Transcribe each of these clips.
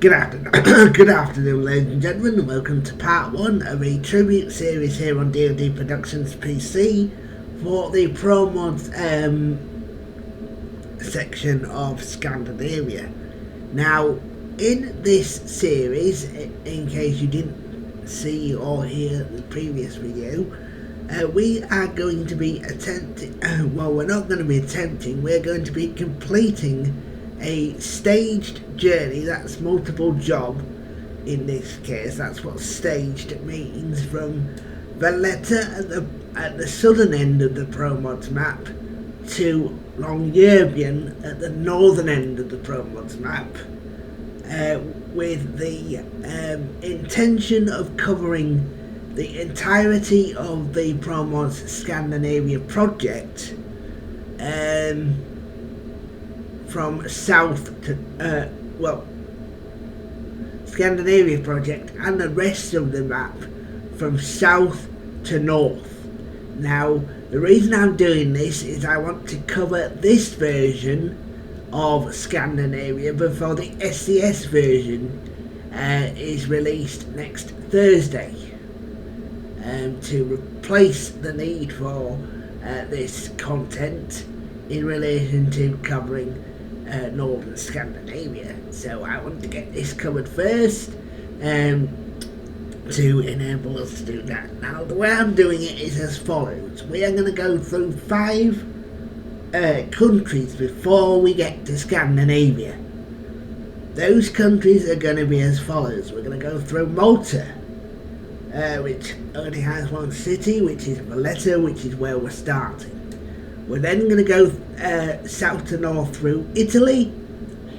Good afternoon, good afternoon, ladies and gentlemen, and welcome to part 1 of a tribute series here on DLD Productions PC for the PROMODS section of Scandinavia. Now, in this series, in case you didn't see or hear the previous video, we are going to be attempting, well, we're not going to be attempting, we're going to be completing a staged journey. That's multiple job in this case. That's what staged means, from Valletta at the southern end of the PROMODS map to Longyearbyen at the northern end of the PROMODS map, with the intention of covering the entirety of the PROMODS Scandinavia project, from south to, Scandinavia project and the rest of the map from south to north. Now, the reason I'm doing this is I want to cover this version of Scandinavia before the SCS version is released next Thursday, to replace the need for this content in relation to covering northern Scandinavia. So I want to get this covered first, to enable us to do that. Now, the way I'm doing it is as follows. We are going to go through 5 countries before we get to Scandinavia. Those countries are going to be as follows. We're going to go through Malta, which only has one city, which is Valletta, which is where we're starting. We're then going to go south to north through Italy,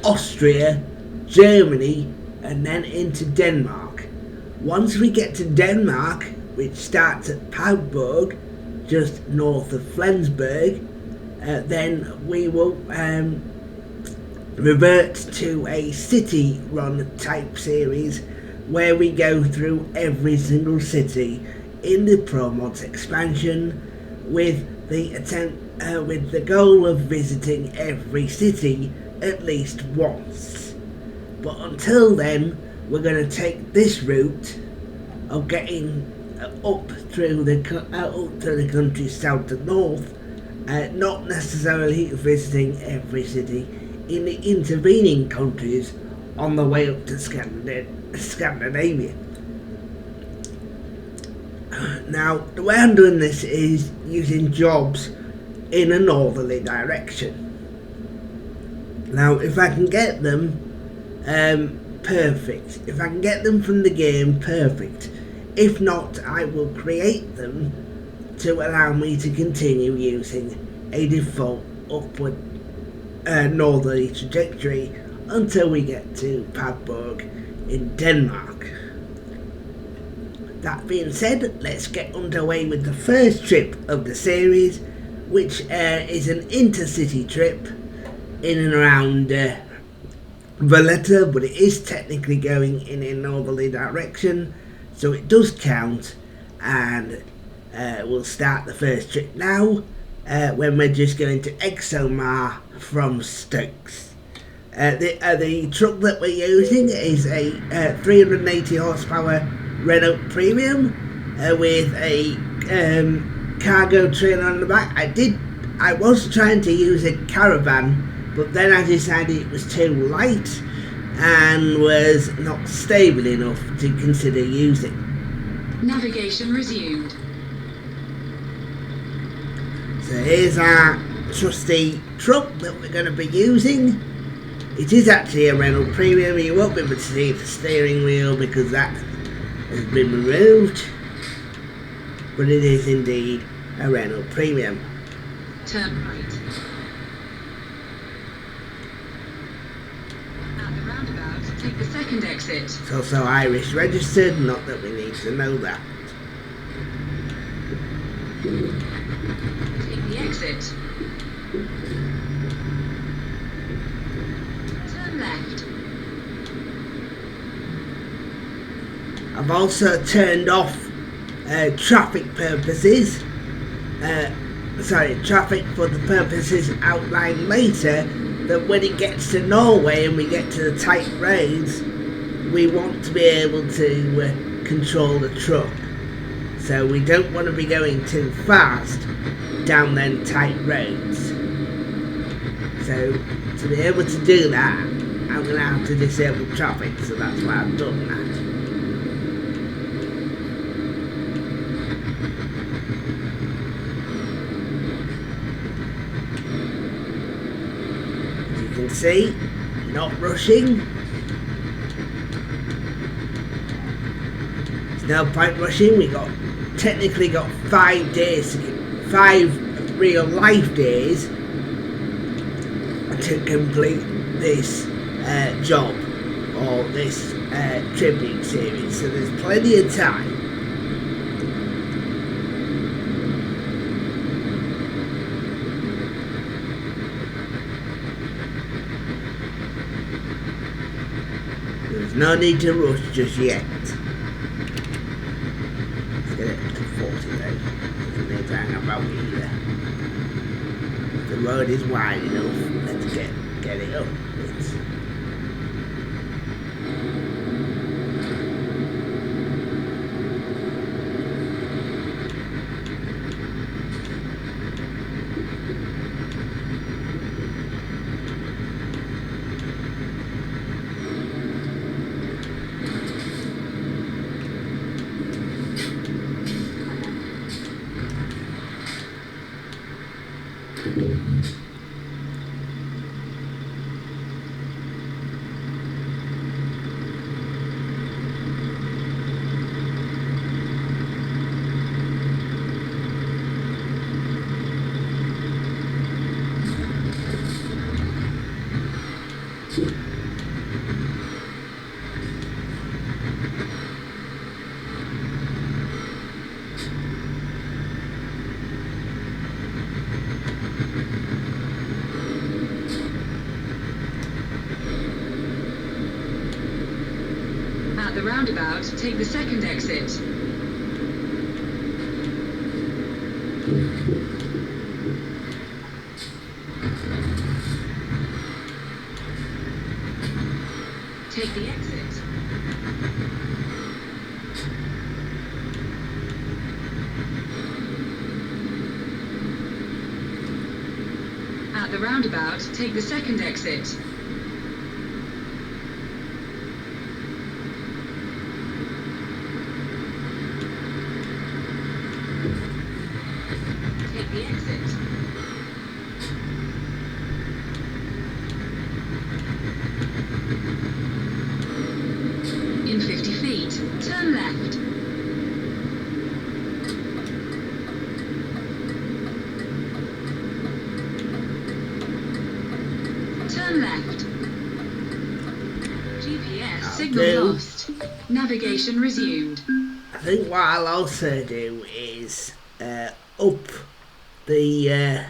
Austria, Germany, and then into Denmark. Once we get to Denmark, which starts at Padborg, just north of Flensburg, then we will revert to a city-run type series where we go through every single city in the PROMODS expansion, with the goal of visiting every city at least once. But until then, we're going to take this route of getting up through the country south to north, not necessarily visiting every city in the intervening countries on the way up to Scandinavia. Now, the way I'm doing this is using jobs in a northerly direction. Now, if I can get them, perfect. If I can get them from the game, perfect. If not, I will create them to allow me to continue using a default upward northerly trajectory until we get to Padborg in Denmark. That being said, let's get underway with the first trip of the series, which is an intercity trip in and around Valletta, but it is technically going in a northerly direction, so it does count. And we'll start the first trip now, when we're just going to Exomar from Stokes. The truck that we're using is a 380 horsepower Renault Premium with a cargo trailer on the back. I was trying to use a caravan, but then I decided it was too light and was not stable enough to consider using. Navigation resumed. So here's our trusty truck that we're going to be using. It is actually a Renault Premium. You won't be able to see the steering wheel because that has been removed, but it is indeed a Renault Premium. Turn right. At the roundabout, take the second exit. It's also Irish registered, not that we need to know that. Take the exit. Turn left. I've also turned off traffic purposes, traffic for the purposes outlined later, that when it gets to Norway and we get to the tight roads, we want to be able to control the truck. So we don't want to be going too fast down them tight roads. So to be able to do that, I'm going to have to disable traffic, so that's why I've done that. As you can see, not rushing. There's no point rushing. We technically got 5 days, 5 real life days to complete this job or this tribute series, so there's plenty of time. There's no need to rush just yet. Let's get it up to 40 though. Doesn't need to hang about either. The road is wide enough. Let's get it up. At the roundabout, take the second exit. Take the exit. At the roundabout, take the second exit. Take the exit. In 50 feet, turn left. Turn left. GPS signal lost. Navigation resumed. I think what I'll also do is up the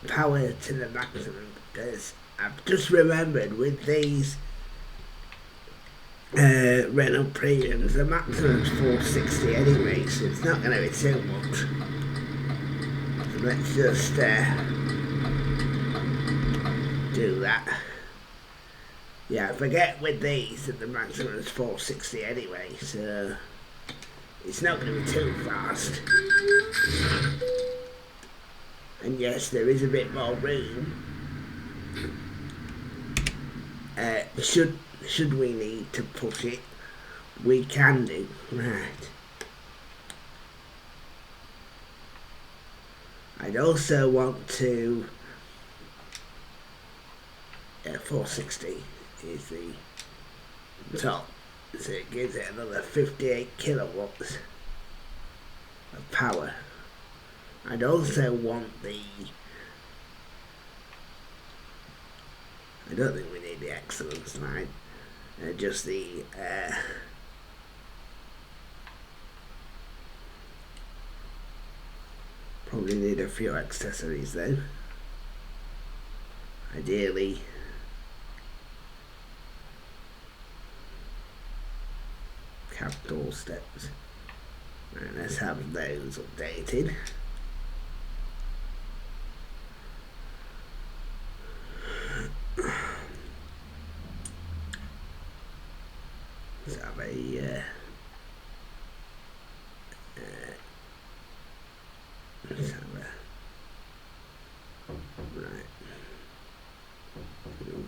power to the maximum, because I've just remembered with these Renault Premiums, the maximum's 460 anyway, so it's not going to be too much. So let's just do that. Yeah, I forget with these that the maximum is 460 anyway, so it's not going to be too fast. And yes, there is a bit more room. Should we need to push it, we can do. Right. I'd also want to 460 is the top, so it gives it another 58 kilowatts of power. I'd also want the, I don't think we need the excellence line, just the probably need a few accessories though. Ideally cab door steps. Right, let's have those updated. Let's have a let's have a right.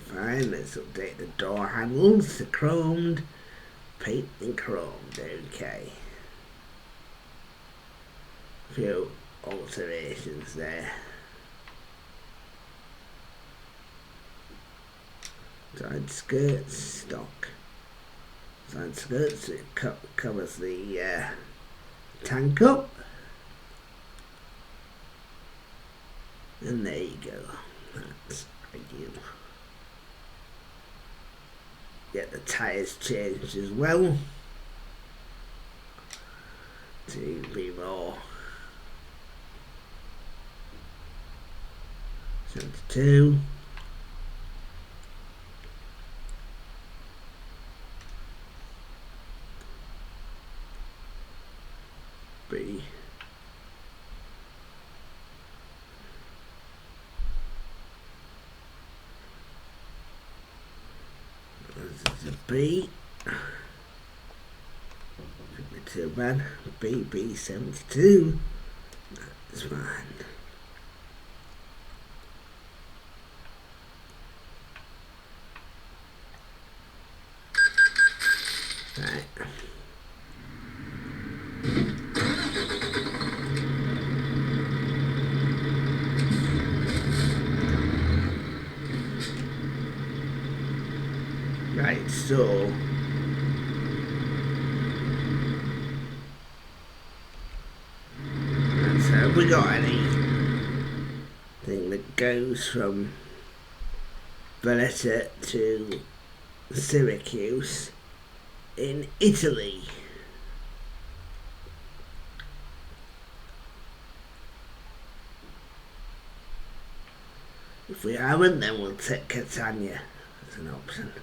Fine. Let's update the door handles to chromed, paint and chromed. Okay. Few alterations there. Side skirts stock. Side skirts, it covers the tank up. And there you go. That's ideal. Get the tyres changed as well to be more 72. B. This is a B. Shouldn't be too bad. BB 72. That's fine. Right. Right, so have we got anything that goes from Valletta to Syracuse in Italy? If we haven't, then we'll take Catania as an option.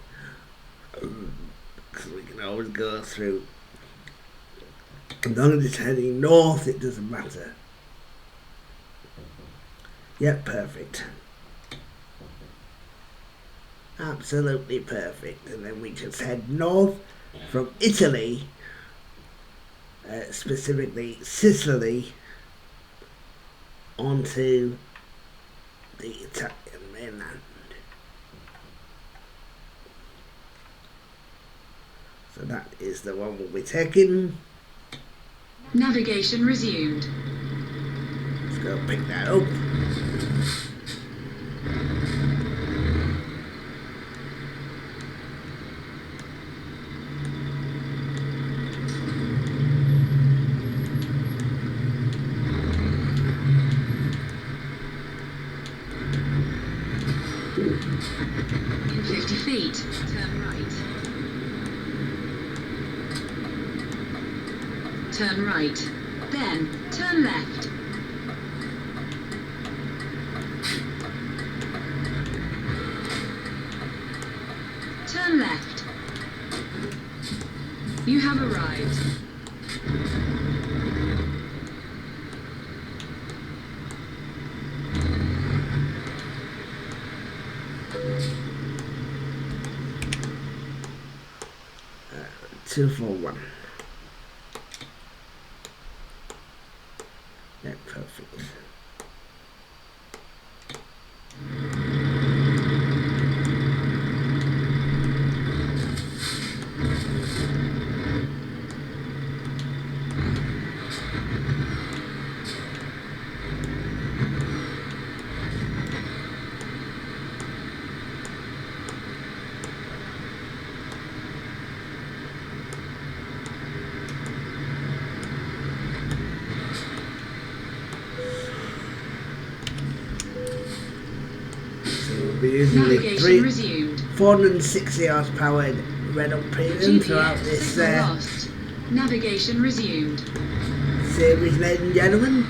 Because we can always go through. As long as it's heading north, it doesn't matter. Yep, perfect. Absolutely perfect. And then we just head north from Italy, specifically Sicily, onto the Italian mainland. So that is the one we'll be taking. Navigation resumed. Let's go pick that up. In 50 feet, turn right. Turn right, then turn left. Turn left. You have arrived. Uh, 241. Yeah, perfect. We're using Navigation the resumed. 460 horsepower red up premium throughout GPS this signal lost. Navigation resumed. series, ladies and gentlemen.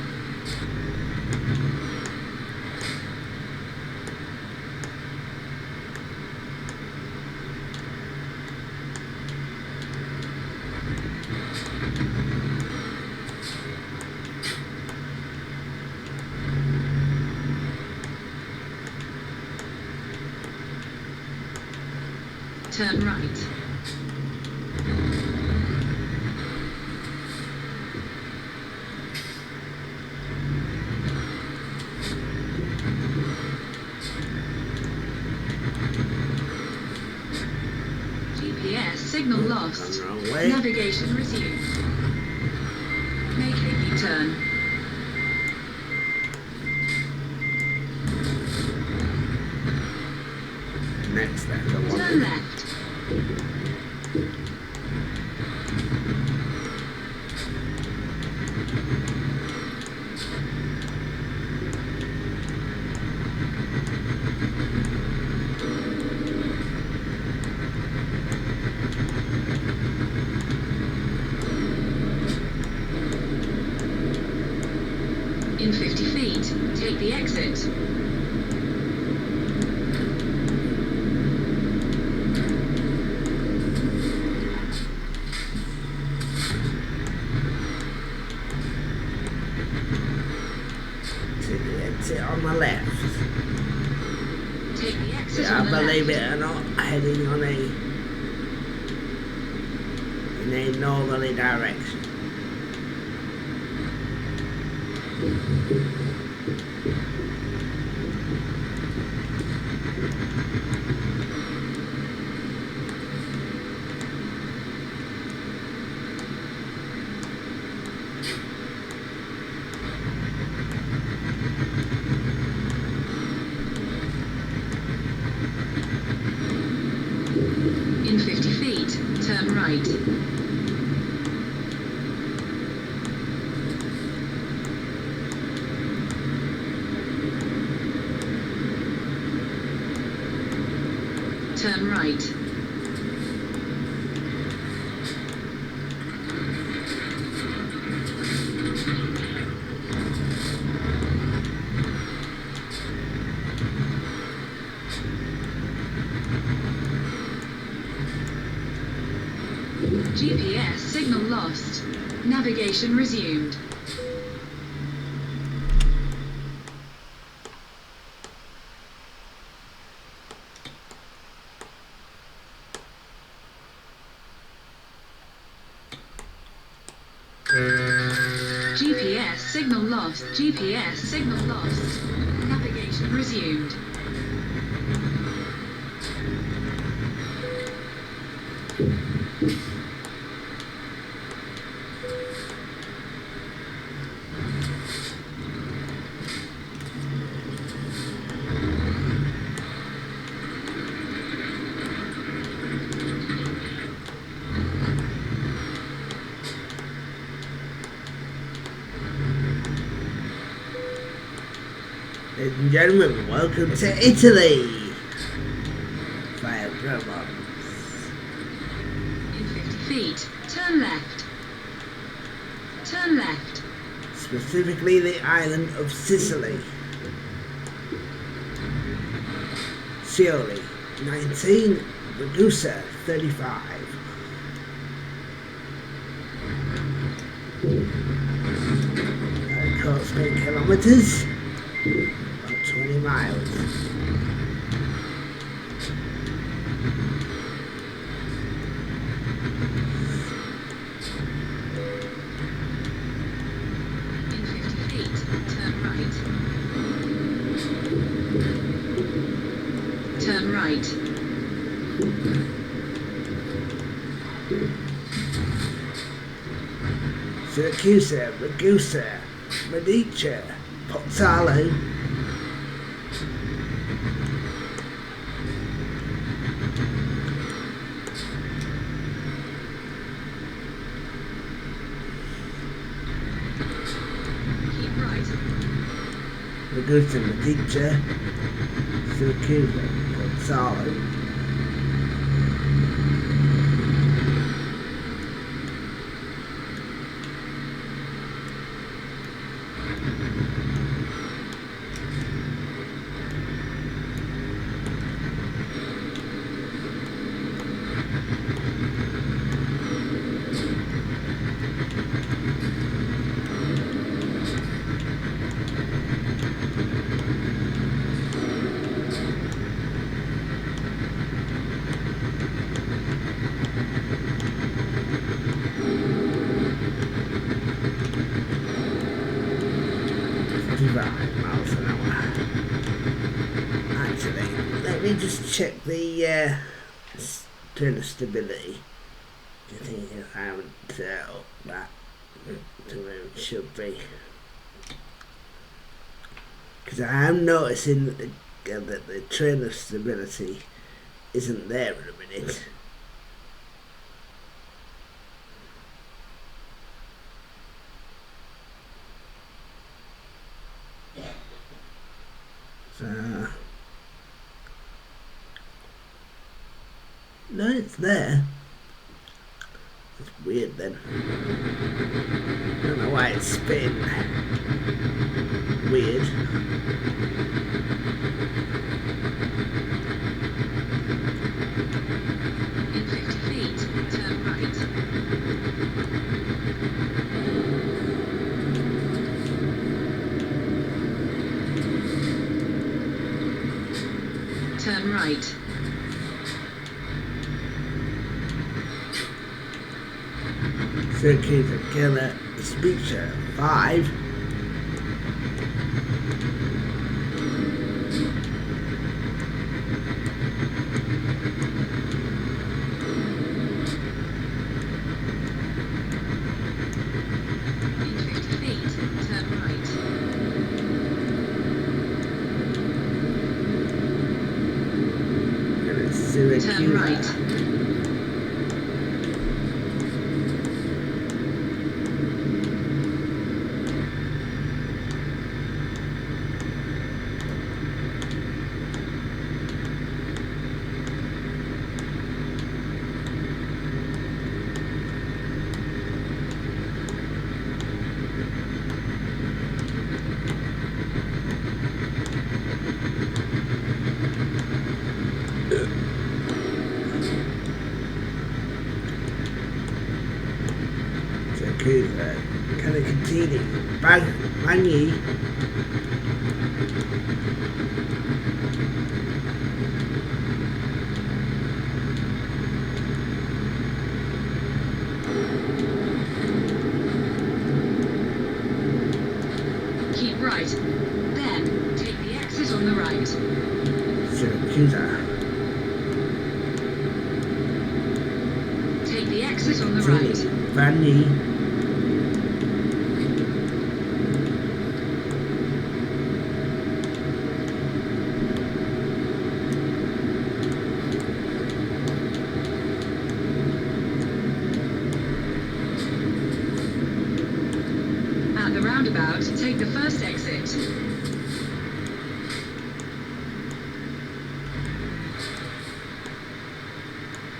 Turn right. signal lost. Gone the wrong way. Navigation resumed. Make a U-turn. Next left, I want Turn left. In 50 feet, take the exit. Exit on the left. Take the exit Yeah, on the believe left. it or not, heading on in a northerly direction. In 50 feet, turn right. Turn right. GPS signal lost. Navigation resumed. GPS signal lost. GPS signal lost. Navigation resumed. Ladies and gentlemen, welcome to Italy via PROMODS. In 50 feet, turn left. Turn left. Specifically the island of Sicily. Sicily, 19, Siracusa, 35. Course 10 kilometers, about 20 miles. In 50 feet, turn right. Turn right. Siracusa, Ragusa, Medici, Pozzalo. Keep right. Ragusa, Medici, Siracusa, Pozzalo. Miles an hour. Actually, let me just check the turn of stability. I haven't up that to where it should be. Because I am noticing that the trailer stability isn't there in a minute. So, no, it's there. It's weird then. I don't know why it's spinning. Weird. In 50 feet, turn right. Turn right. Syracuse and Killer Speaker 5. In 50 feet, turn right. And it's Syracuse. Turn right. Syracuse, can it continue? Bangy. Keep right. Then, take the exit on the right. Syracuse. Take the exit on the right. Bangy. At the roundabout, take the first exit.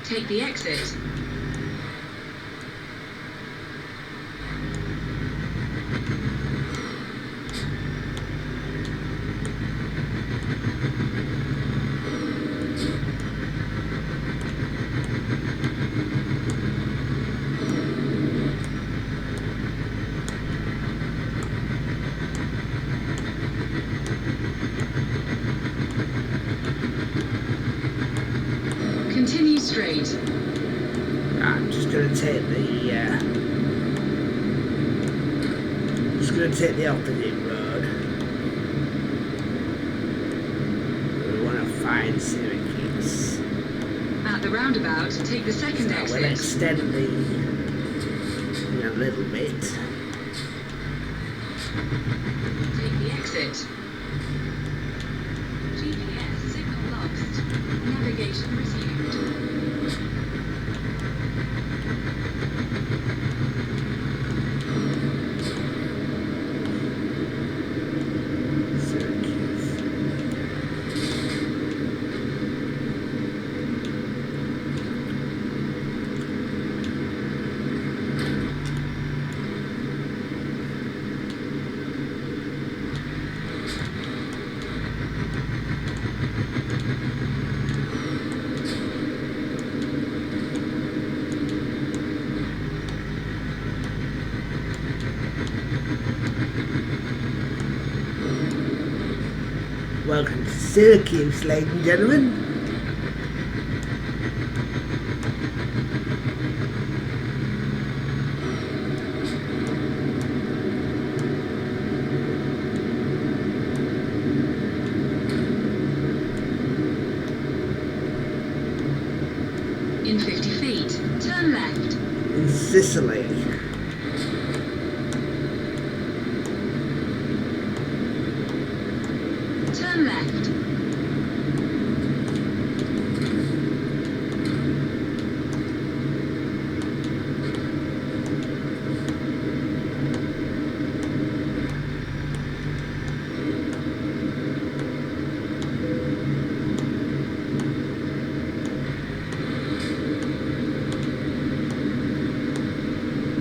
Take the exit. Continue straight. I'm just going to take the opposite road. We want to find Syracuse. At the roundabout, take the second So exit. we'll extend a little bit. Take the exit. GPS signal lost. Navigation resumed. Syracuse. Welcome to Syracuse, ladies and gentlemen. In 50 feet, turn left. In Sicily. Turn left.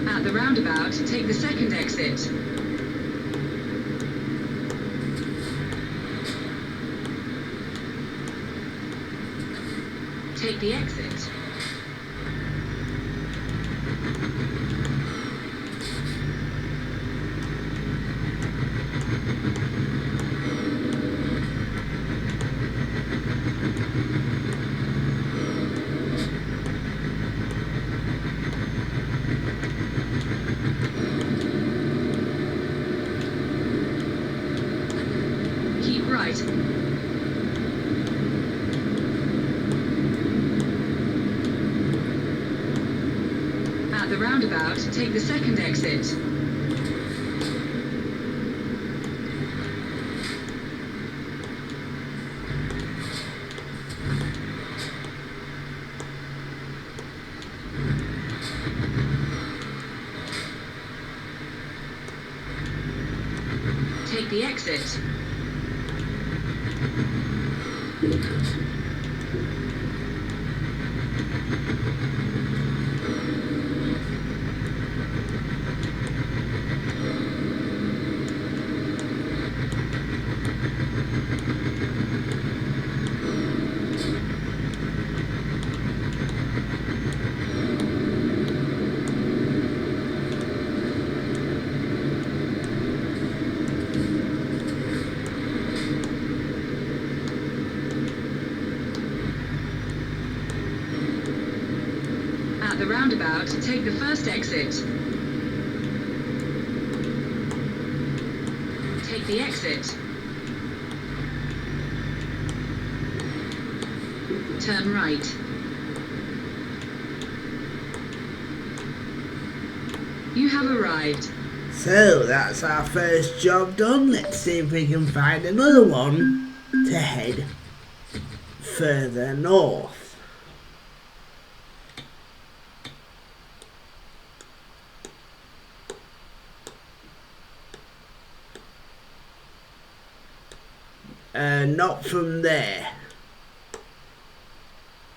At the roundabout, take the second exit. Take the exit. Keep right. At the roundabout, take the second exit. Take the exit. At the roundabout, take the first exit. Take the exit. Turn right. You have arrived. So that's our first job done. Let's see if we can find another one to head further north. Not from there.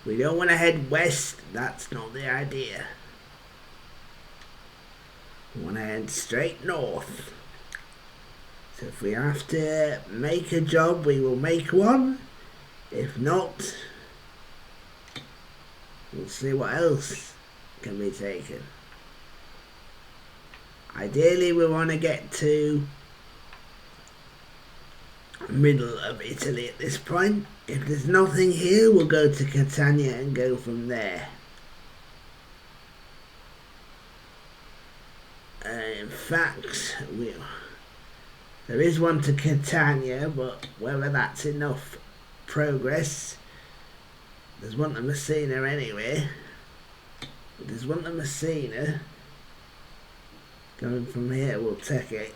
We don't want to head west. That's not the idea. We want to head straight north. So if we have to make a job, we will make one. If not, we'll see what else can be taken. Ideally, we want to get to middle of Italy at this point. If there's nothing here, we'll go to Catania and go from there. In fact, there is one to Catania, but whether that's enough progress, there's one to Messina anyway. But there's one to Messina. Going from here, we'll take it.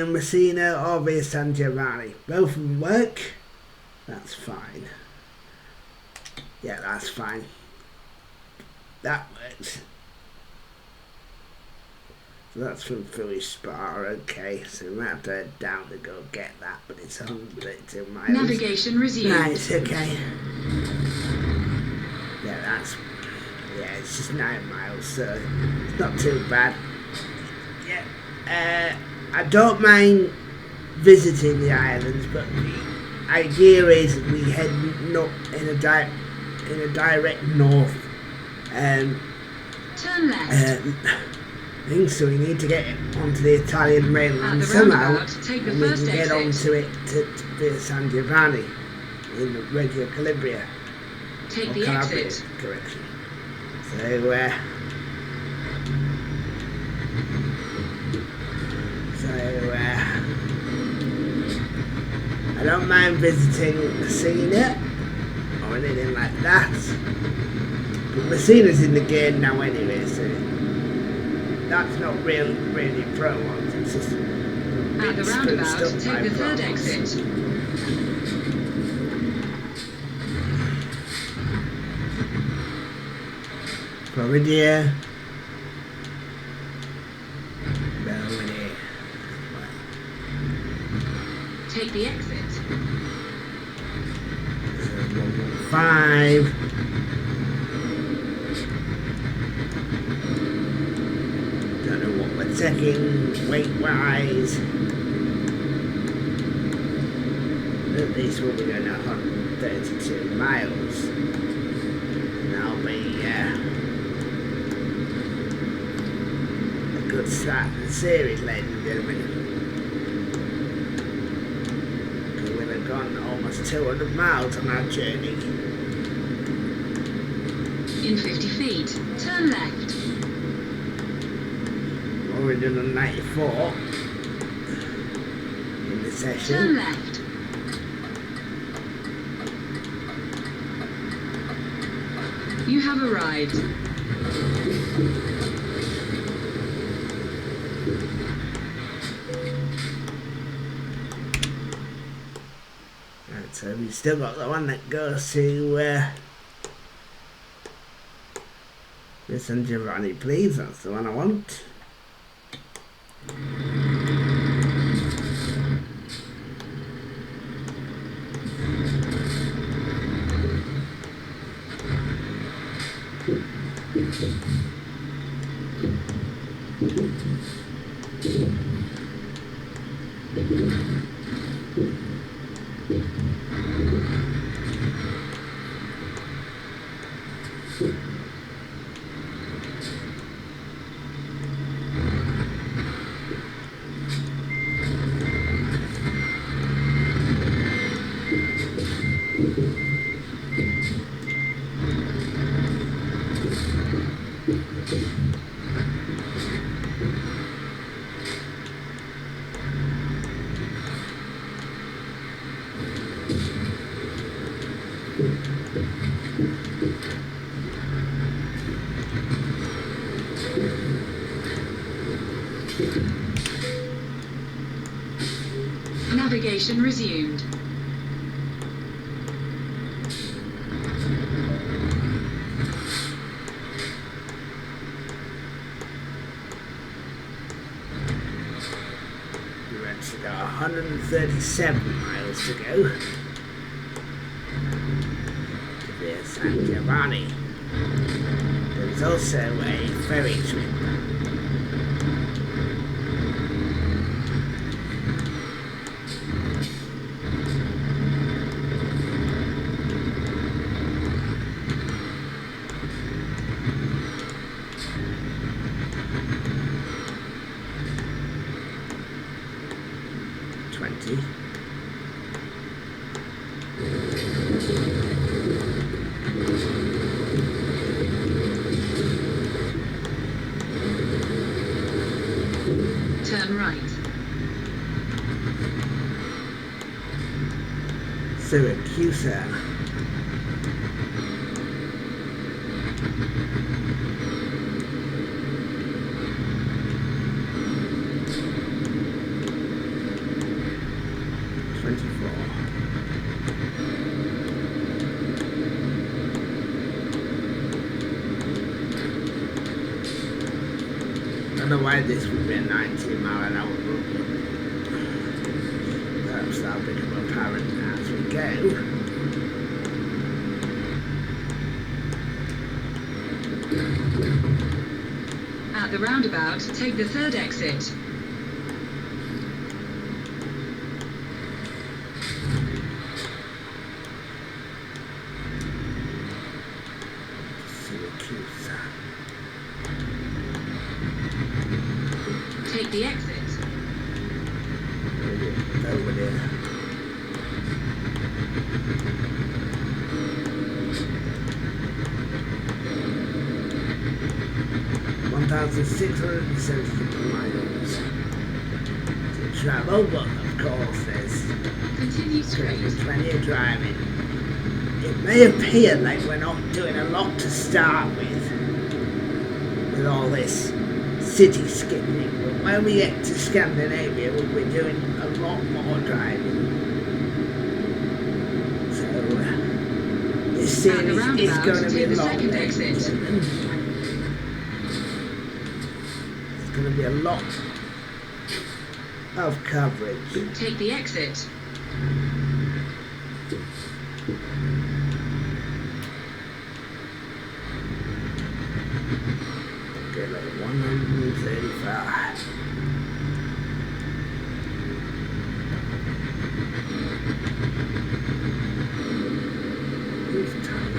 Messina or via San Giovanni. Both of them work. That's fine. Yeah, that's fine. That works. So that's from Philly Spa. Okay, so we might have to head down to go get that, but it's 132 miles. Navigation resumed. Nice, okay. Yeah, it's just 9 miles, so it's not too bad. I don't mind visiting the islands, but the idea is we head not in a direct north Turn left. thing, so we need to get onto the Italian mainland somehow, take the and we first can get exit. onto it to via San Giovanni in Reggio Calabria. Take Or the Calabria, exit. correction. So I don't mind visiting Messina or anything like that. Messina's in the game now anyway, so that's not really PROMODS. It's just At the roundabout, stuff take by the third PROMODS. exit. Floridia. Belvedere. Take the exit. 115. Don't know what we're taking weight-wise. At least we'll be going 132 miles. And that'll be a good start to the series, ladies and gentlemen. We'll have gone almost 200 miles on our journey. In 50 feet, turn left. Already done a 94 in the session. Turn left. You have arrived. Right, so we've still got the one that goes to San Giovanni, please. That's the one I want. Navigation resumed. We've actually got 137 miles to go to be at San Giovanni. There's also a ferry trip. Turn right. Siracusa. I don't know why this would be a 90-mile-an-hour road. Perhaps that'll become apparent as we go. At the roundabout, take the third exit. Siracusa. Take the exit. Over there. $1,670 miles to travel, but of course there's Continue straight. plenty of driving it may appear like we're not doing a lot to start with all this city skipping, but when we get to Scandinavia, we'll be doing a lot more driving. So this series is going to be a lot. There's going to be a lot of coverage. Take the exit. Okay, like 135. This time.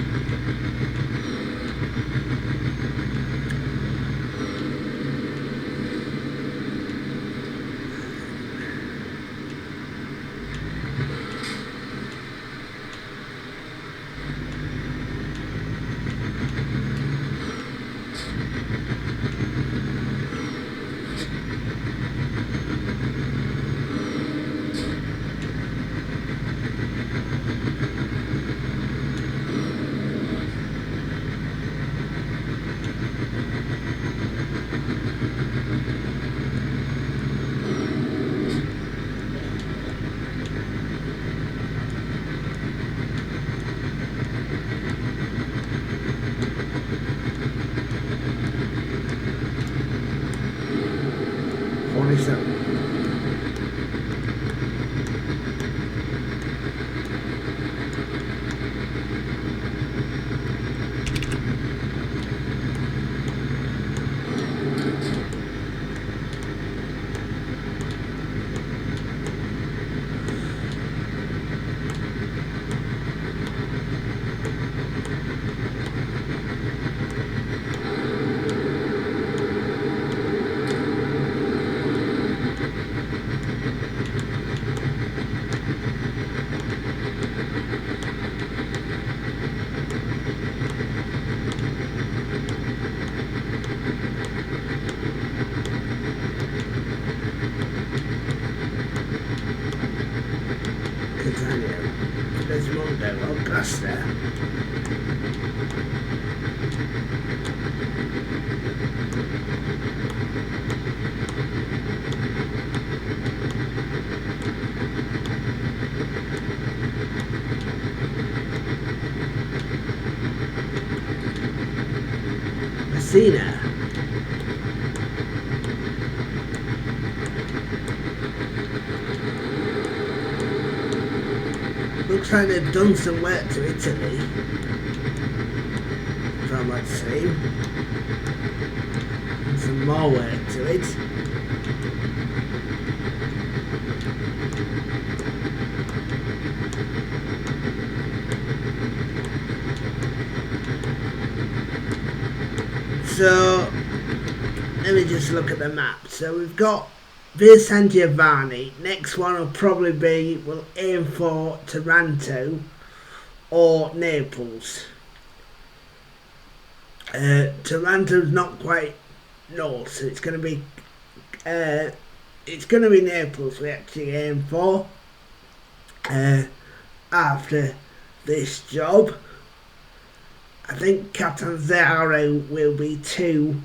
Augusta. Messina. Looks like they've done some work to Italy, from what I've seen. And some more work to it. So, let me just look at the map. So we've got Via San Giovanni. Next one will probably be, we'll aim for Taranto or Naples. Taranto's not quite north, so it's going to be Naples we actually aim for after this job. I think Catanzaro will be too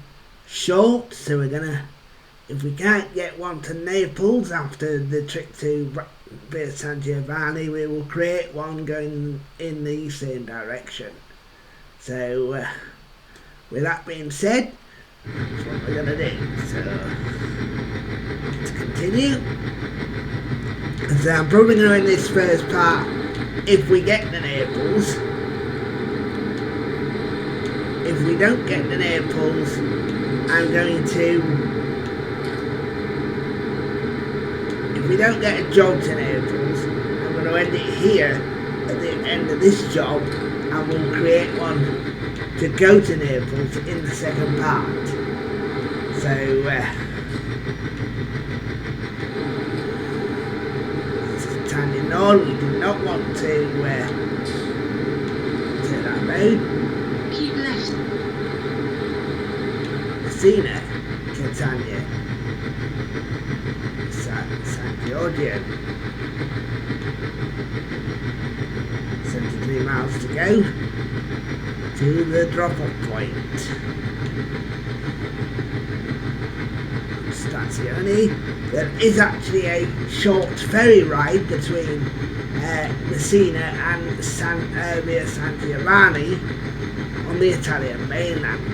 short, so we're gonna, if we can't get one to Naples after the trip to Via San Giovanni, we will create one going in the same direction. So with that being said, that's what we're gonna do. So let's continue. So I'm probably gonna end this first part if we get to Naples. If we don't get to Naples, I'm going to, if we don't get a job to Naples, I'm going to end it here at the end of this job, and we'll create one to go to Naples in the second part. So, this is Italia Nord. We do not want to take that road. Keep left. Messina, Catania, San Giorgio. 73 miles to go. to the drop-off point. Stazione. There is actually a short ferry ride between Messina and Via San Giovanni on the Italian mainland.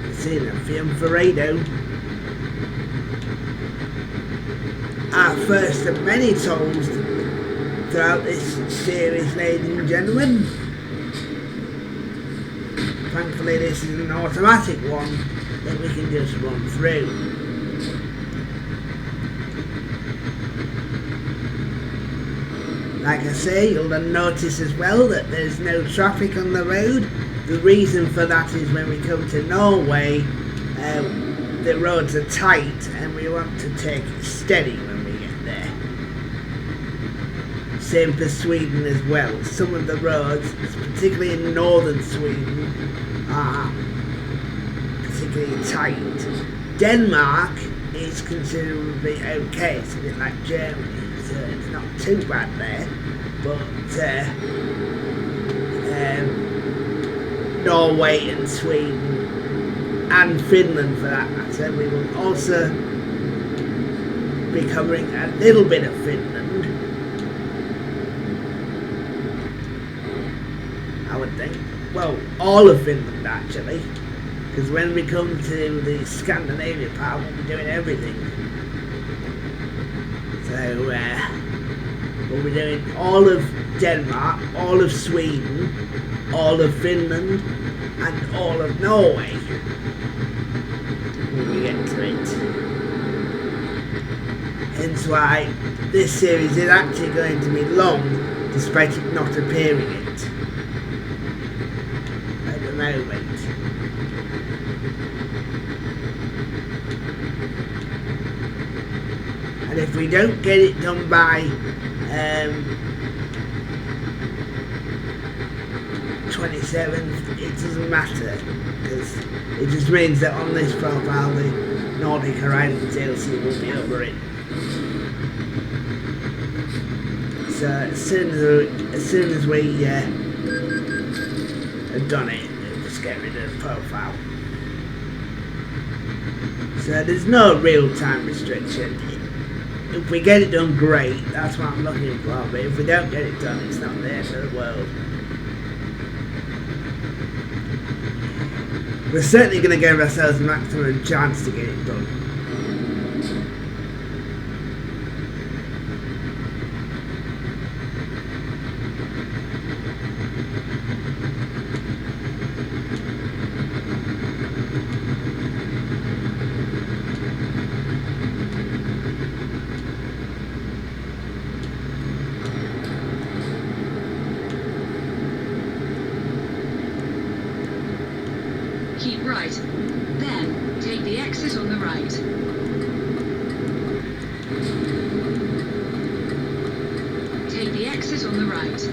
Messina, Fiumferredo. Our first of many tolls throughout this series, ladies and gentlemen. Thankfully this is an automatic one that we can just run through. Like I say, you'll notice as well that there's no traffic on the road. The reason for that is when we come to Norway, the roads are tight and we want to take it steady when we get there. Same for Sweden as well. Some of the roads, particularly in northern Sweden, are particularly tight. Denmark is considerably okay. It's a bit like Germany, so it's not too bad there. But Norway and Sweden and Finland for that matter, we will also be covering a little bit of Finland, I would think. Well, all of Finland actually, because when we come to the Scandinavia part, we'll be doing everything. So we'll be doing all of Denmark, all of Sweden, all of Finland, and all of Norway when we get to it. Hence why this series is actually going to be long, despite it not appearing it at the moment. And if we don't get it done by 27th, it doesn't matter, because it just means that on this profile the Nordic Horizon DLC will be over it. So as soon as we have done it, we'll just get rid of the profile. So there's no real time restriction. If we get it done, great, that's what I'm looking for, but if we don't get it done, it's not the end of the world. We're certainly going to give ourselves the maximum chance to get it done. Keep right. Then, take the exit on the right. Take the exit on the right.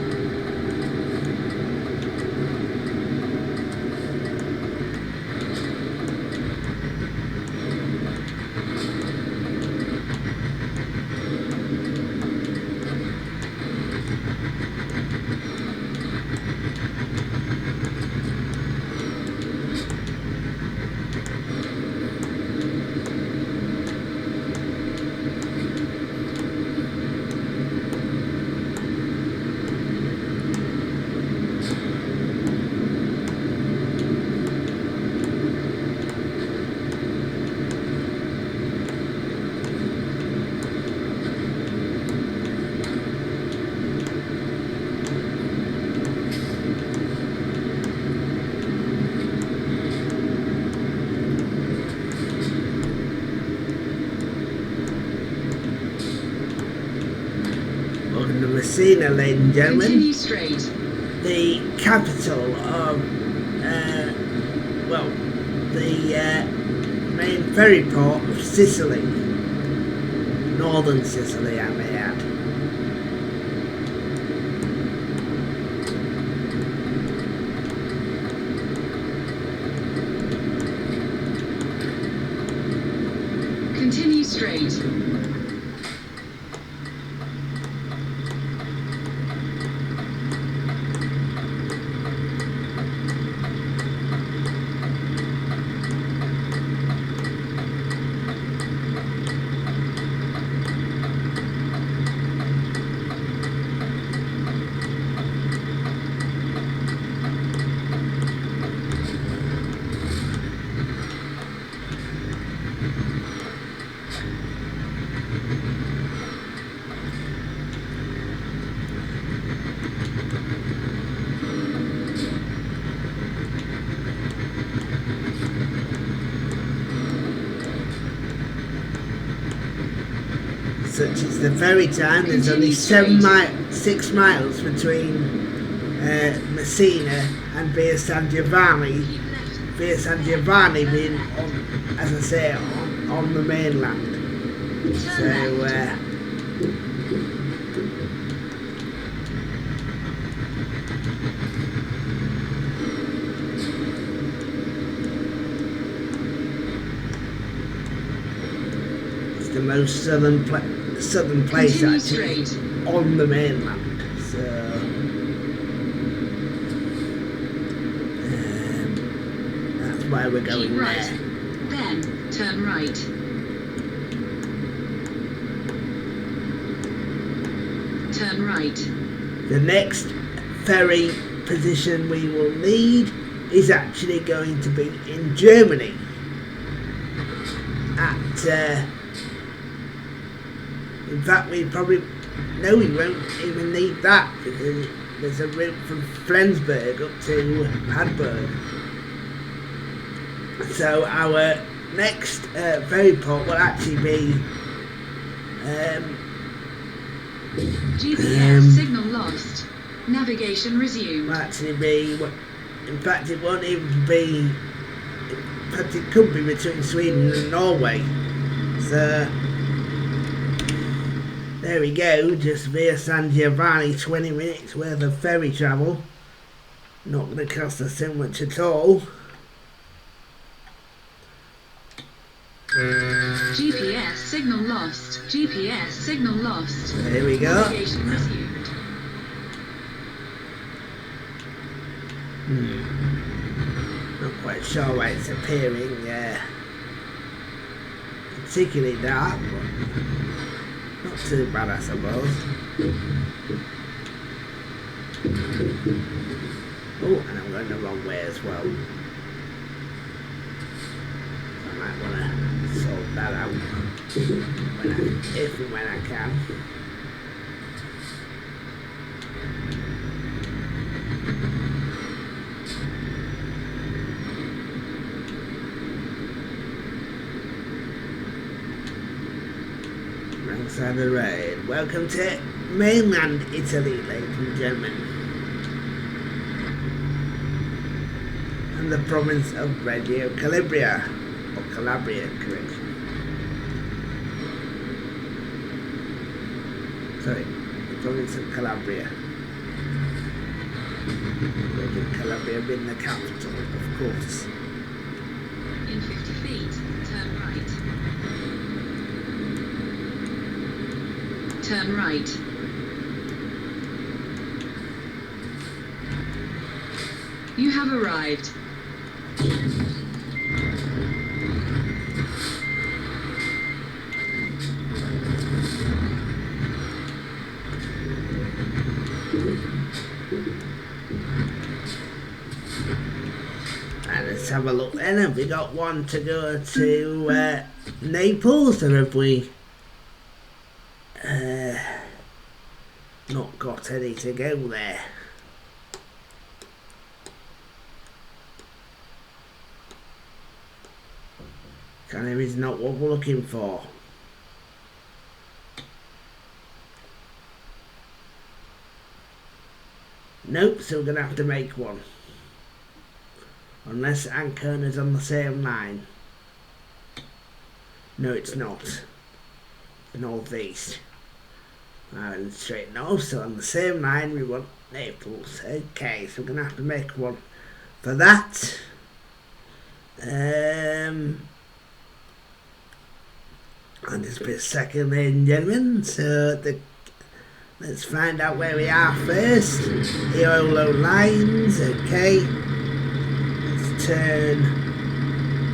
Messina, ladies and gentlemen. Continue straight. The capital of, the main ferry port of Sicily. Northern Sicily, I may add. Continue straight. such as the ferry time. There's only 6 miles between Messina and Via San Giovanni. Via San Giovanni being, as I say, on the mainland. So it's the most southern place actually on the mainland. So that's why we're going there. Then turn right. Turn right. The next ferry position we will need is actually going to be in Germany. In fact, we probably we won't even need that because there's a route from Flensburg up to Hamburg. So our next ferry port will actually be GPS signal lost. Navigation resumed. Will actually be, in fact it won't even be, in fact it could be between Sweden and Norway. So there we go, just via San Giovanni, 20 minutes worth of ferry travel. Not going to cost us so much at all. GPS signal lost. GPS signal lost. There we go. Navigation resumed. Not quite sure why it's appearing particularly dark, but not too bad, I suppose. Oh, and I'm going the wrong way as well. I might want to sort that out if and when I can. Wrong side of the road. Welcome to mainland Italy, ladies and gentlemen, and the province of Reggio Calabria. Calabria, correction. Sorry, the province of Calabria. Reggio Calabria being the capital, of course. In 50 feet, turn right. Turn right. You have arrived. Let's have a look then. Have we got one to go to Naples, or have we not got any to go there? Kind is not what we're looking for. Nope, so we're going to have to make one. Unless Ancona's on the same line. No, it's not. Northeast. And straight north, so on the same line we want Naples. Okay, so we're going to have to make one for that. I'll just be a second, ladies and gentlemen. So let's find out where we are first. Eolo lines, okay. Turn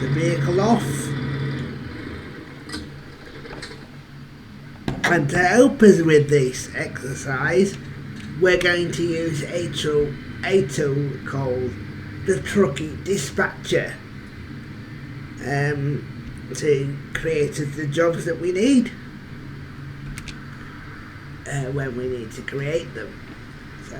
the vehicle off, and to help us with this exercise we're going to use a tool called the Truckie Dispatcher to create us the jobs that we need when we need to create them. So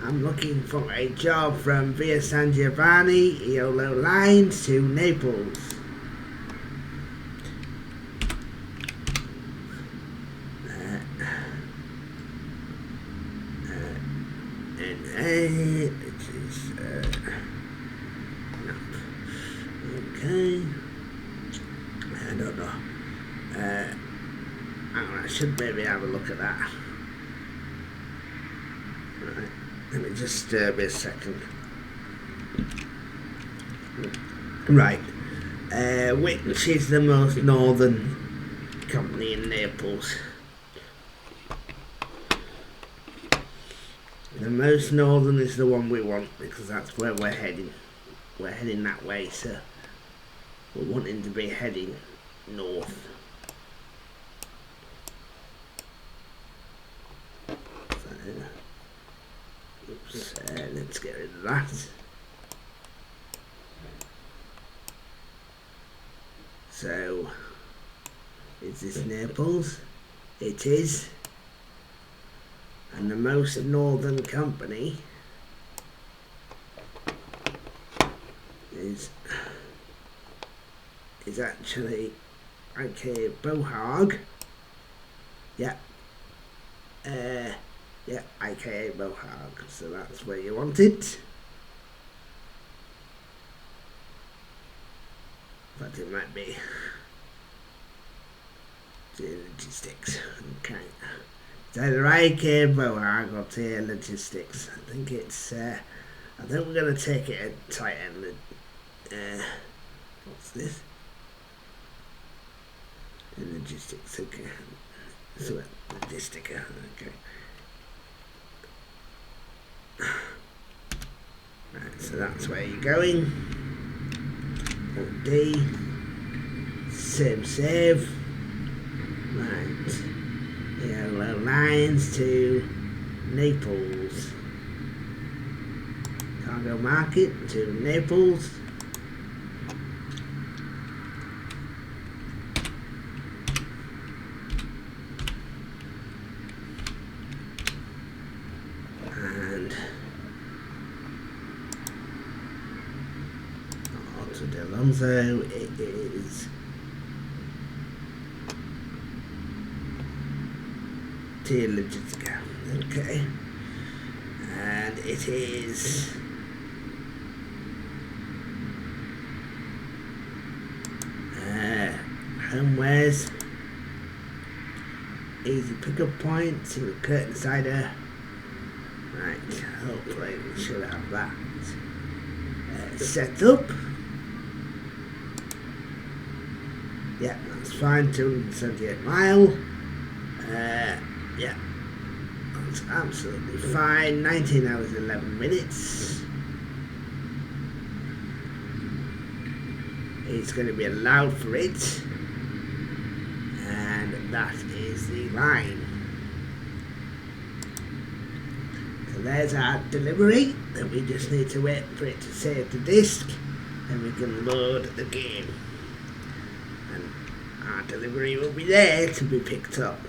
I'm looking for a job from Via San Giovanni, Eolo lines to Naples. should maybe have a look at that. Right, let me just be a second. Right, which is the most northern company in Naples? The most northern is the one we want because that's where we're heading. We're heading that way, so we're wanting to be heading north. Oops, let's get rid of that. So, is this Naples? It is. And the most northern company is actually Bohag. Yeah. Yeah, aka Bohag. So that's where you want it. But it might be logistics. Okay. It's either IK Bohag or tier logistics. I think it's I think we're gonna take it at tight end. What's this? Logistics, okay. So logistica, okay. Right, so that's where you're going. D. Save. Right. Yellow lines to Naples. Cargo market to Naples. And Alto Alonso, it is Tier Logistica, okay, and it is homewares, easy pickup point, single curtain cider. Right, hopefully we should have that set up. Yeah, that's fine, 278 mile. Yeah, that's absolutely fine. 19 hours 11 minutes. It's going to be allowed for it, and that is the line. So there's our delivery. Then we just need to wait for it to save the disk, and we can load the game, and our delivery will be there to be picked up.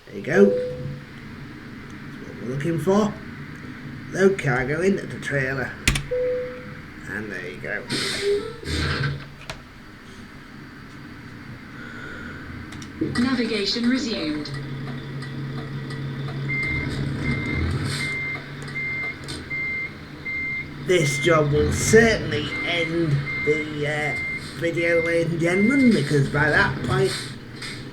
There you go. That's what we're looking for. Load cargo into the trailer. And there you go. Navigation resumed. This job will certainly end the video, ladies and gentlemen, because by that point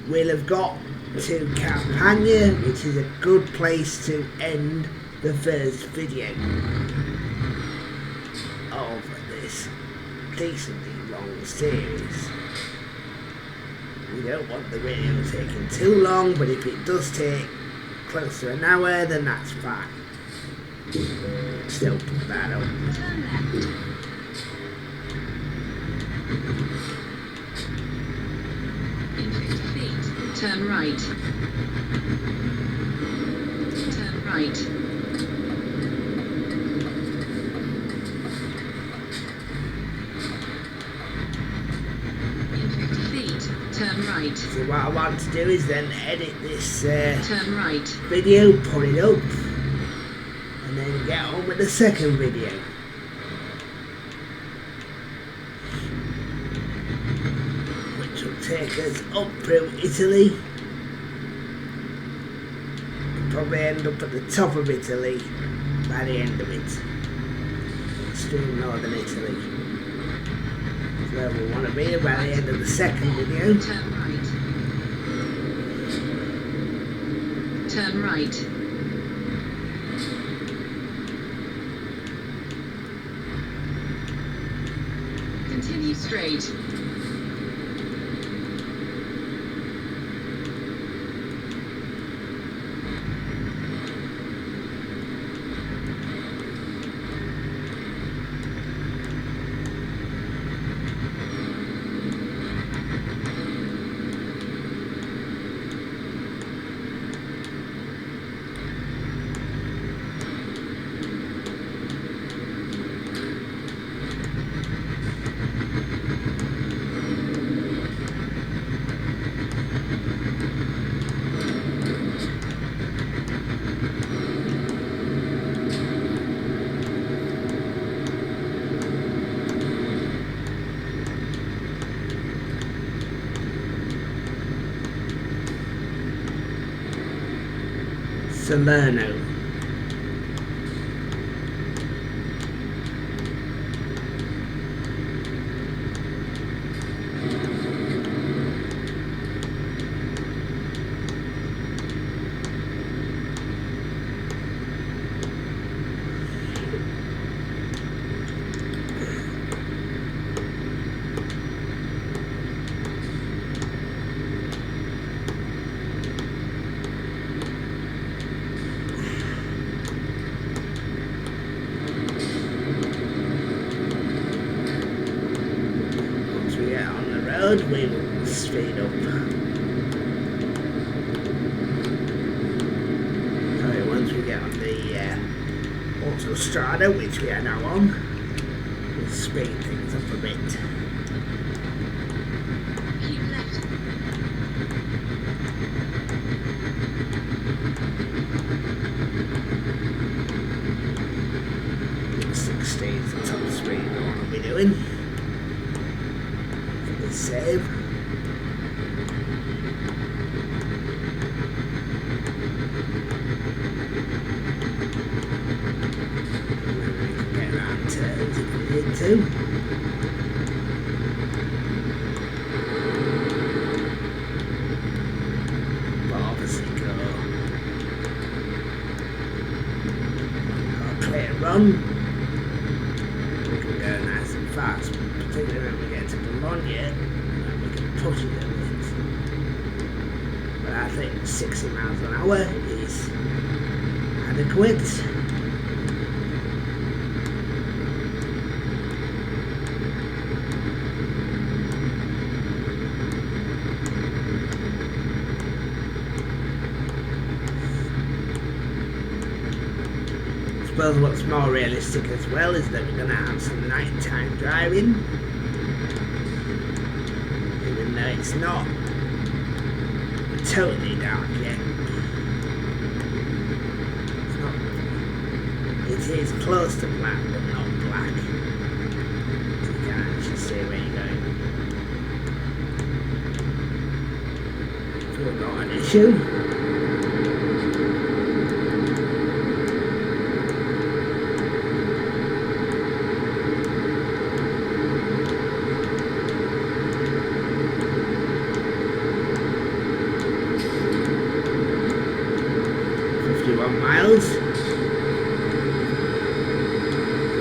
we'll have got to Campania, which is a good place to end the first video of this decently long series. We don't want the video taking too long, but if it does take close to an hour, then that's fine. Still put that up. Turn left. In 50 feet, turn right. Turn right. In 50 feet, turn right. So what I want to do is then edit this Turn right. video, put it up, and then get on with the second video. take us up through Italy. We'll probably end up at the top of Italy by the end of it. Extreme northern Italy. That's where we want to be by the end of the second video. Turn right. Turn right. Continue straight. Salerno. We will speed up. So once we get on the autostrada, which we are now on, we'll speed things up a bit. Keep left. 60 is the top speed I want to be doing. Save. Get around turns if we need to. But obviously go clear run. We can go nice and fast, particularly when we get to Bologna. Push it a bit. But I think 60 miles an hour is adequate. I suppose what's more realistic as well is that we're going to have some nighttime driving. No, it's not totally dark yet. It's not. It is close to black, but not black. So you can actually see where you're going. So we've got an issue. 51 miles.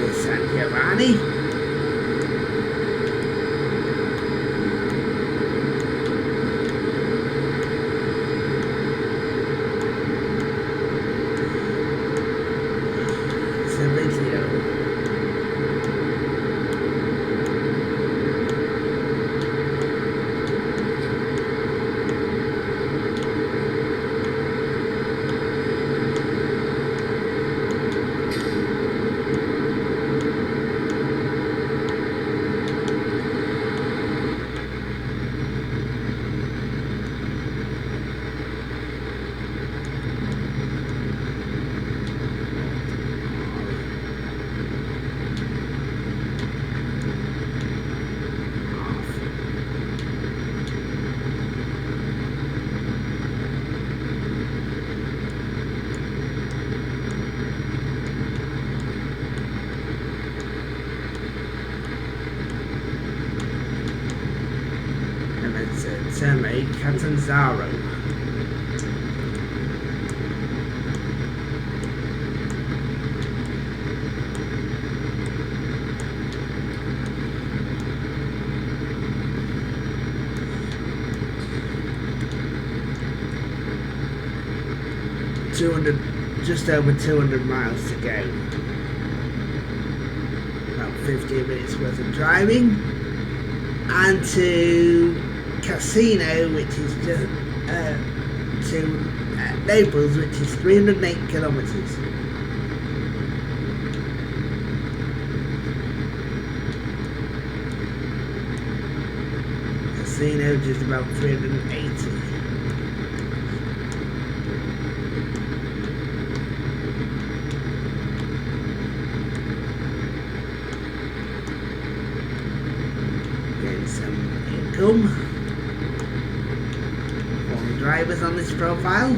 With San Giovanni. It's Terme Catanzaro. Just over 200 miles to go. About 15 minutes worth of driving. And to Casino, which is just to Naples, which is 308 kilometres. Casino just about 380. Income. 4 drivers on this profile.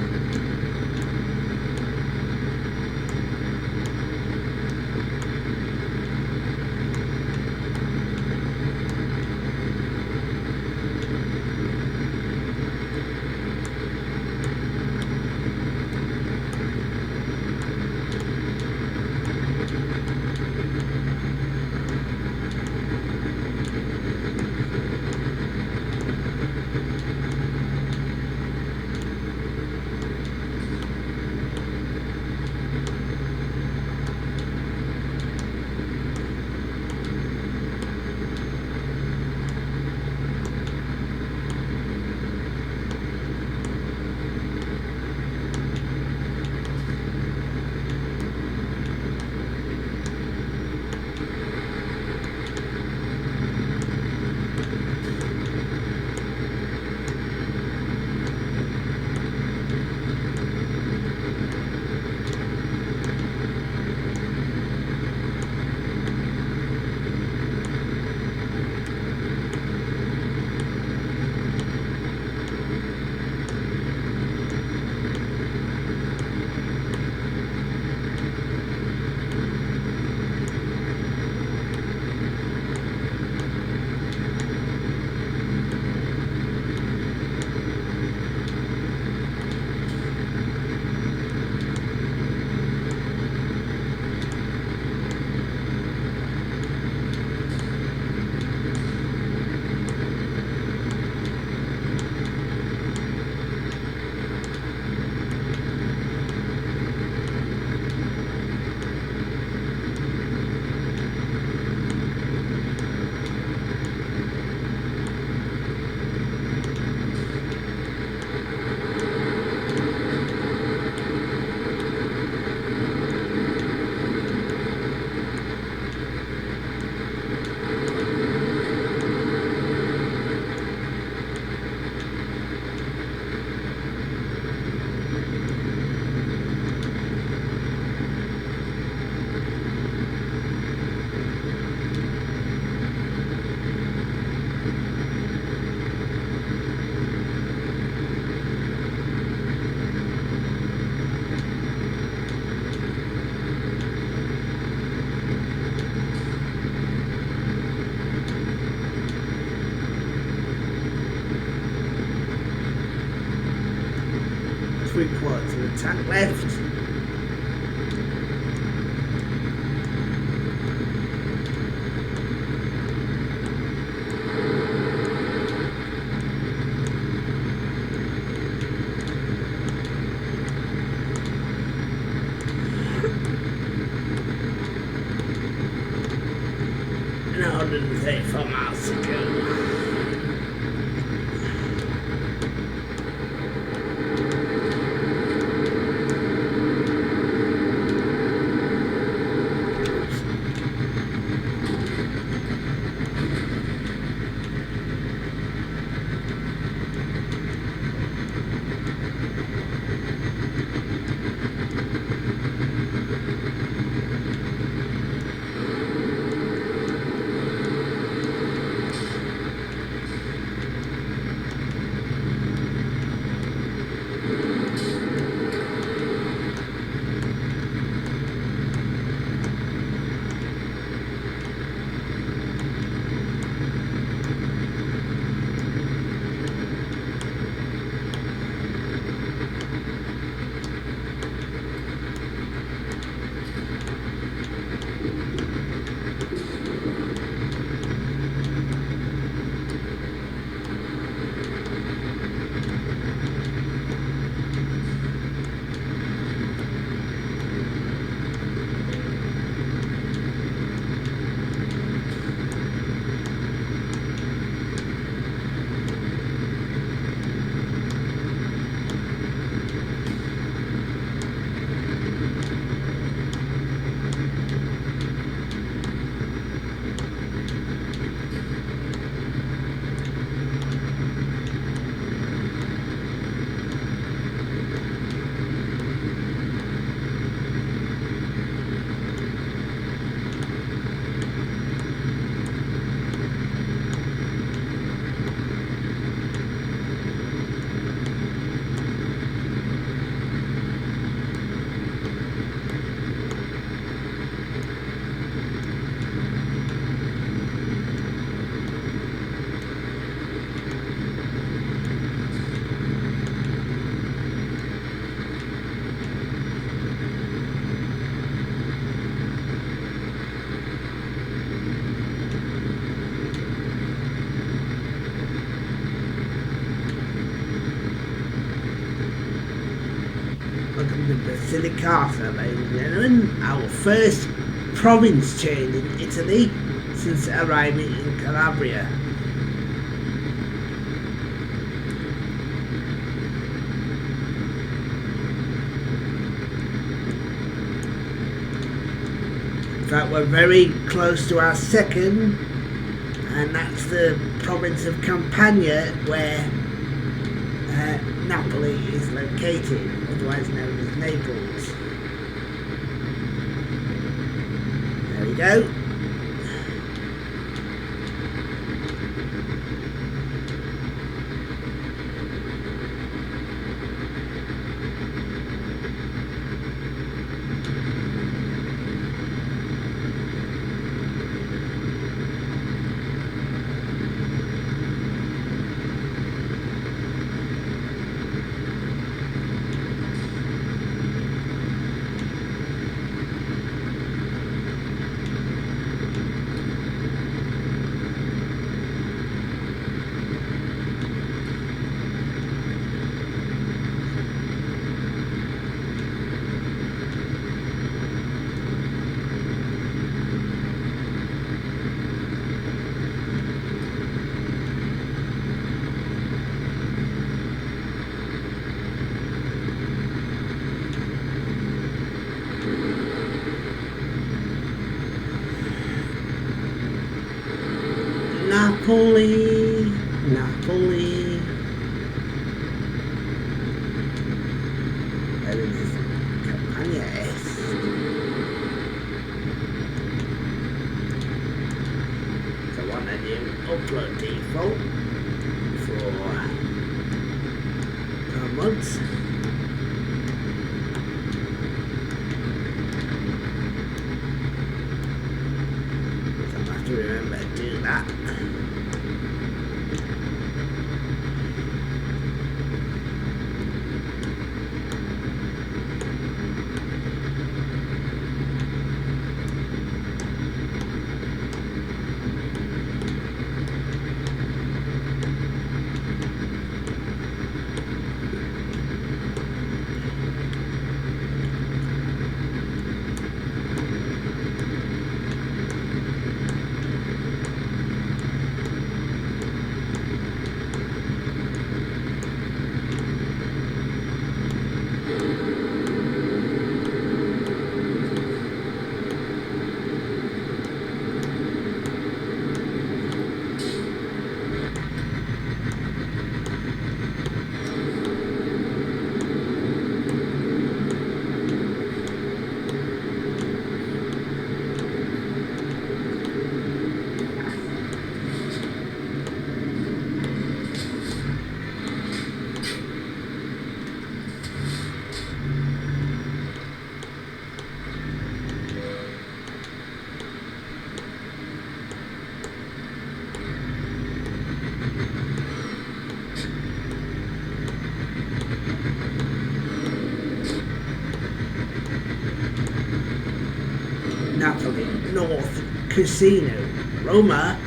Three-quarters of the tank left. And 134 miles to go. in the Basilicata, ladies and gentlemen. Our first province change in Italy since arriving in Calabria. In fact, we're very close to our second, and that's the province of Campania, where Napoli is located, otherwise known as Naples. There we go. Napoli. Where is Campania Est? So I want a new upload default for PROMODS. So I have to remember to do that. Napoli, North, Casino, Roma.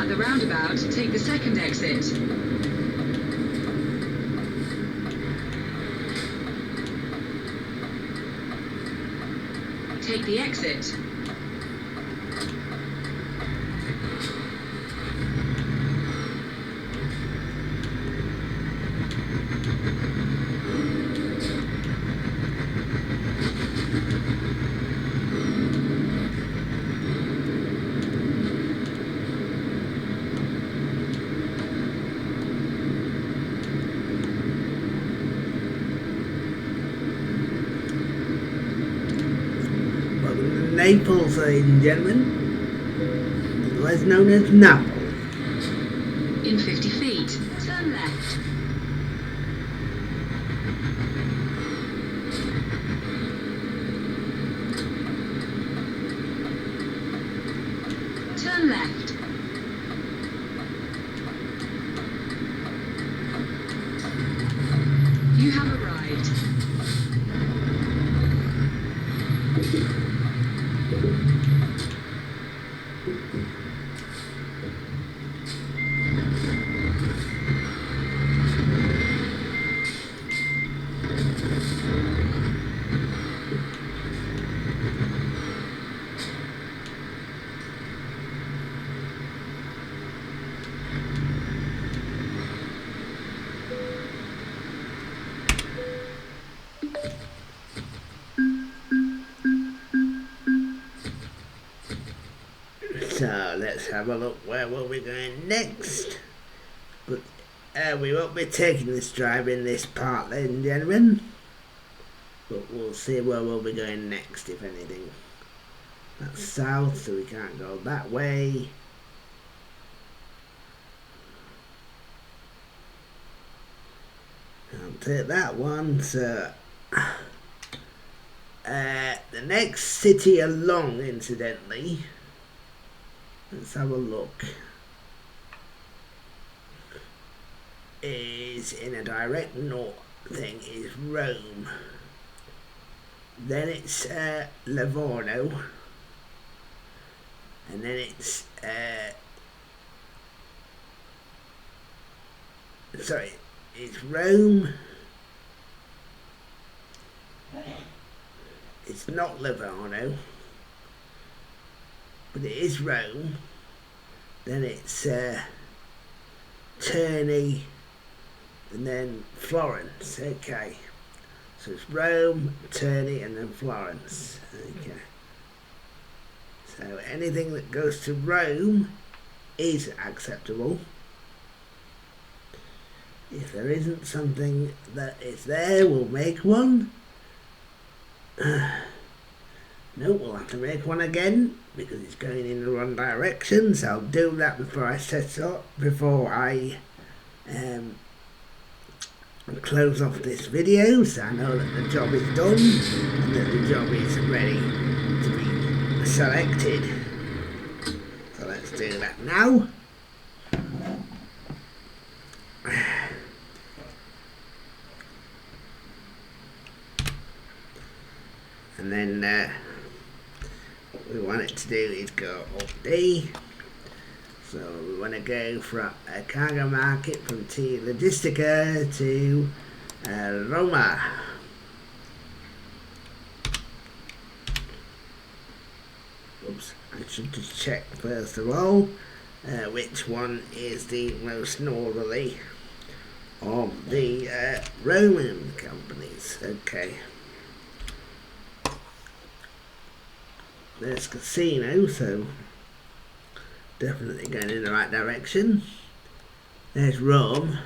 At the roundabout, take the second exit. Take the exit. Naples, ladies and gentlemen, otherwise known as Napoli. In 50 feet, turn left. Turn left. You have arrived. So let's have a look where we'll be going next. But we won't be taking this drive in this part, ladies and gentlemen. But we'll see where we'll be going next, if anything. That's south, so we can't go that way. I'll take that one. So the next city along, incidentally, let's have a look, is in a direct north thing, is Rome. Then it's Livorno, and then it's it's Rome. It's not Livorno, but it is Rome. Then it's Terni, and then Florence. Okay, so it's Rome, Terni, and then Florence. Okay, so anything that goes to Rome is acceptable. If there isn't something that is there, we'll make one. No, we'll have to make one again because it's going in the wrong direction. So I'll do that before I set up, before I close off this video, so I know that the job is done and that the job is ready to be selected. So let's do that now. And then what we want it to do is go up D. So we want to go from a cargo market from T Logistica to Roma. Oops, I should just check first of all which one is the most northerly of the Roman companies. Okay. There's Casino, so definitely going in the right direction. There's Rome.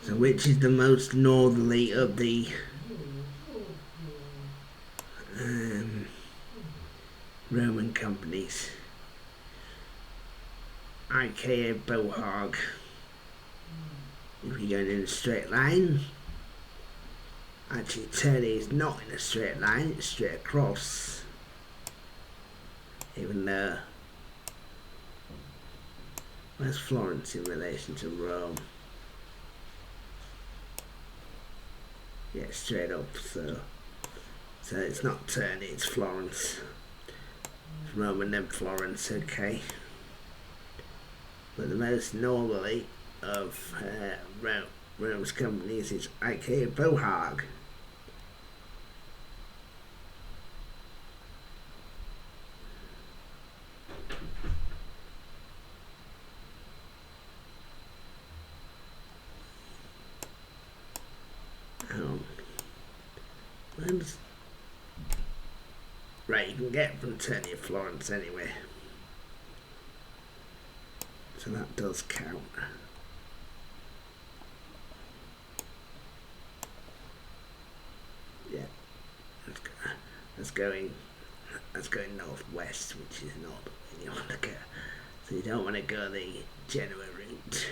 So which is the most northerly of the Roman companies? IKEA Bohag. If you're going in a straight line, actually Terni is not in a straight line, it's straight across, even though where's Florence in relation to Rome? Yeah, straight up. So it's not Terni, it's Florence. It's Rome and then Florence, okay. But the most northerly of Rome's companies is IKEA Bohag. Right, you can get from Terni to Florence anyway. So that does count. Yeah, that's going northwest, which is not where you want to go. So you don't want to go the Genoa route.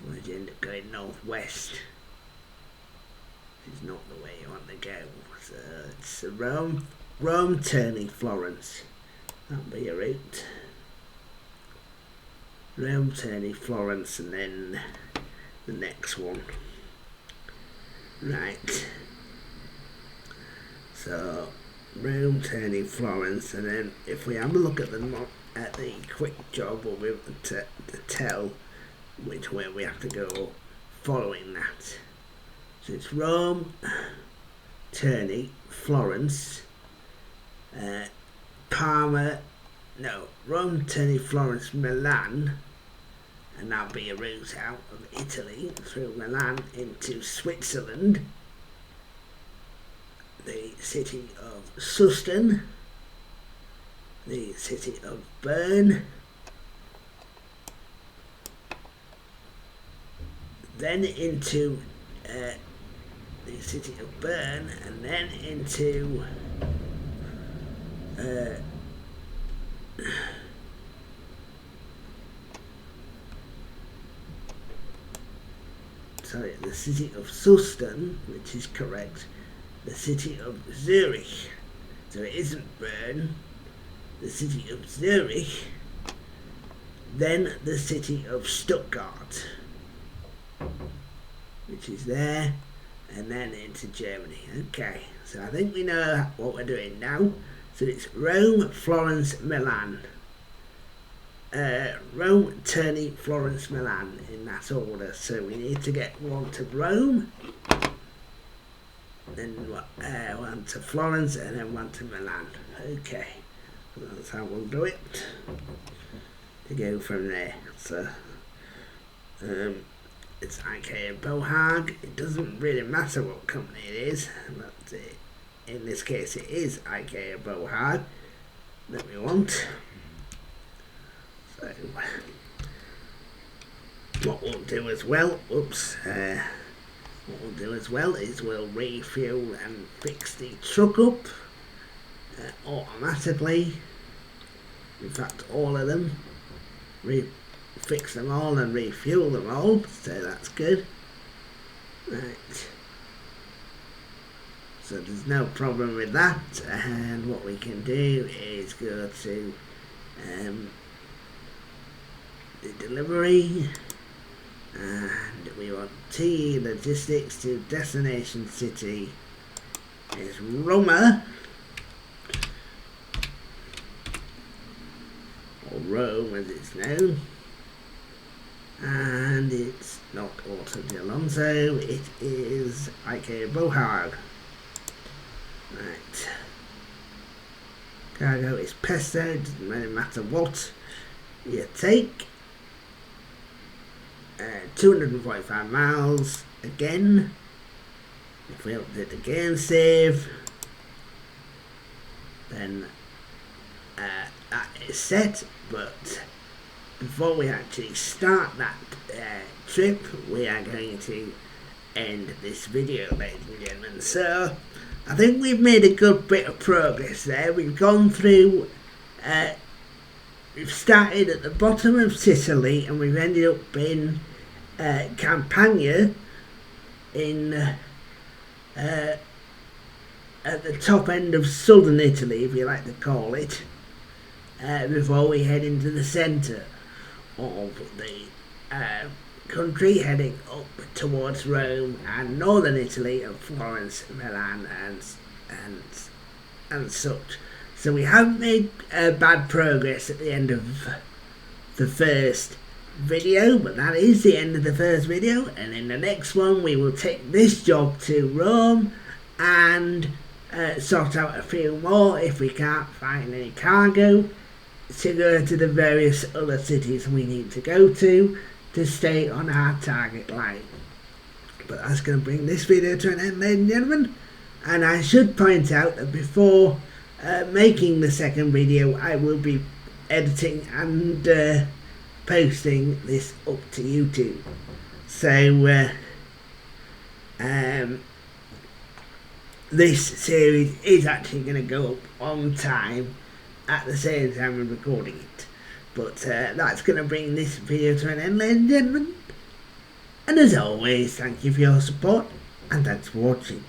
You want to end up going northwest. Which is not the way you want to go. So it's Rome, Terni, Florence. That'll be your route. Rome, Terni, Florence, and then the next one. Right. So Rome, Terni, Florence, and then if we have a look at the quick job, we'll be able to tell which way we have to go following that. So it's Rome, Terni, Florence, Rome, Terni, Florence, Milan, and that'll be a route out of Italy through Milan into Switzerland, the city of Suston, the city of Bern, then into the city of Bern, and then into the city of Suston, which is correct, the city of Zurich. So it isn't Bern, the city of Zurich, then the city of Stuttgart, which is there, and then into Germany. Okay, so I think we know what we're doing now. So it's Rome, Florence, Milan. Rome, Terni, Florence, Milan, in that order. So we need to get one to Rome, then one to Florence, and then one to Milan. Okay, so that's how we'll do it. To go from there. So it's IKEA Bohag. It doesn't really matter what company it is, but in this case it is IKEA Bohag that we want. So what we'll do as well, is we'll refuel and fix the truck up automatically. In fact, all of them. Fix them all and refuel them all, so that's good. Right. So there's no problem with that, and what we can do is go to the delivery, and we want T logistics to destination city is Roma, or Rome as it's known, and it's not Auto di Alonso, it is IKEA Bohag. Right. Cargo is pesto, doesn't really matter what you take. 245 miles again. If we update the game save, then that is set. But before we actually start that trip, we are going to end this video, ladies and gentlemen. So I think we've made a good bit of progress there. We've gone through, we've started at the bottom of Sicily and we've ended up in Campania in at the top end of southern Italy, if you like to call it, before we head into the centre of the country, heading up towards Rome and northern Italy and Florence, Milan and such. So we haven't made bad progress at the end of the first video, but that is the end of the first video, and in the next one we will take this job to Rome and sort out a few more if we can't find any cargo to go to the various other cities we need to go to stay on our target line. But that's going to bring this video to an end, ladies and gentlemen, and I should point out that before making the second video I will be editing and posting this up to YouTube. So this series is actually going to go up on time at the same time I'm recording it. But that's going to bring this video to an end, ladies and gentlemen. And as always, thank you for your support and thanks for watching.